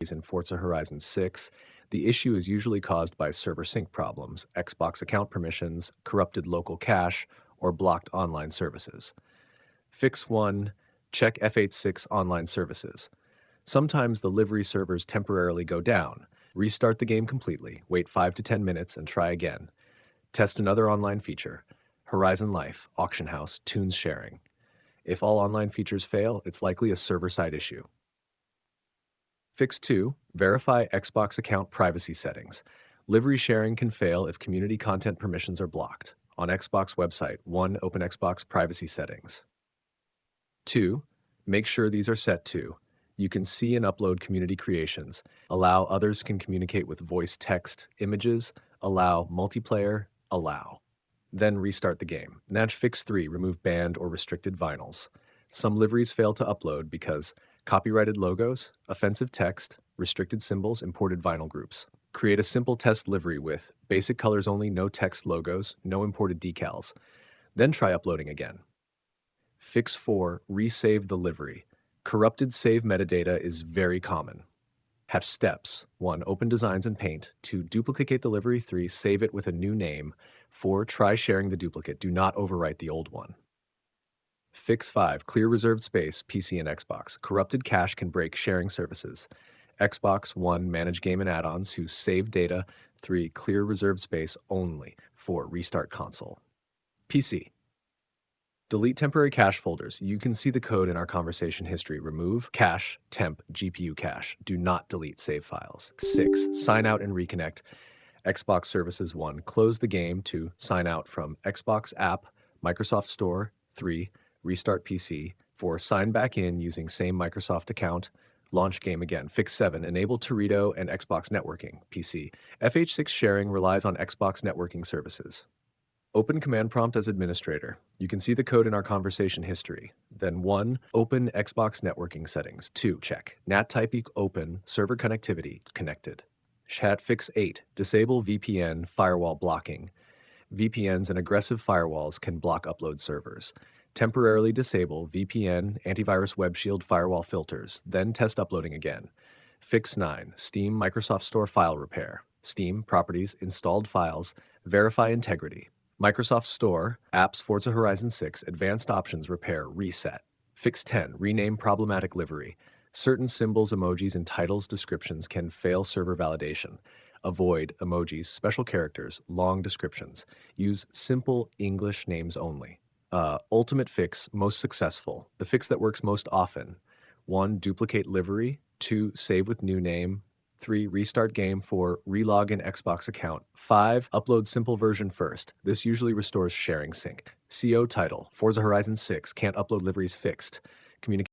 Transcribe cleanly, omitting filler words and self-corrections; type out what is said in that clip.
in Forza Horizon 6, the issue is usually caused by server sync problems, Xbox account permissions, corrupted local cache, or blocked online services. Fix 1. Check FH6 online services. Sometimes the livery servers temporarily go down. Restart the game completely, wait 5 to 10 minutes, and try again. Test another online feature. Horizon Life, Auction House, Tunes Sharing. If all online features fail, it's likely a server-side issue. Fix 2. Verify Xbox account privacy settings. Livery sharing can fail if community content permissions are blocked. On Xbox website, 1. Open Xbox privacy settings. 2. Make sure these are set to. You can see and upload community creations. Allow others can communicate with voice, text, images. Allow multiplayer. Allow. Then restart the game. Fix 3. Remove banned or restricted vinyls. Some liveries fail to upload because copyrighted logos, offensive text, restricted symbols, imported vinyl groups. Create a simple test livery with basic colors only, no text logos, no imported decals. Then try uploading again. Fix 4. Resave the livery. Corrupted save metadata is very common. Have steps. 1. Open designs and paint. 2. Duplicate the livery. 3. Save it with a new name. 4. Try sharing the duplicate. Do not overwrite the old one. Fix 5. Clear reserved space, PC and Xbox. Corrupted cache can break sharing services. Xbox 1. Manage game and add-ons who save data. 3. Clear reserved space only. 4. Restart console. PC. Delete temporary cache folders. You can see the code in our conversation history. Remove cache, temp, GPU cache. Do not delete save files. 6. Sign out and reconnect. Xbox Services 1. Close the game to sign out from Xbox app, Microsoft Store. 3. Restart PC. 4. Sign back in using same Microsoft account. Launch game again. Fix 7. Enable Torito and Xbox networking. PC. FH6 sharing relies on Xbox networking services. Open command prompt as administrator. You can see the code in our conversation history. Then 1. Open Xbox networking settings. 2. Check. NAT type open, server connectivity, connected. Chat fix 8. Disable VPN firewall blocking. VPNs and aggressive firewalls can block upload servers. Temporarily disable VPN, antivirus web shield firewall filters, then test uploading again. Fix 9. Steam Microsoft Store file repair. Steam, properties, installed files, verify integrity. Microsoft Store, apps Forza Horizon 6, advanced options repair, reset. Fix 10. Rename problematic livery. Certain symbols, emojis, and titles descriptions can fail server validation. Avoid emojis, special characters, long descriptions. Use simple English names only. Ultimate fix, most successful. The fix that works most often. 1. Duplicate livery. 2. Save with new name. 3. Restart game. 4. Relog in Xbox account. 5. Upload simple version first. This usually restores sharing sync. CO title. Forza Horizon 6. Can't upload liveries fixed. Communicate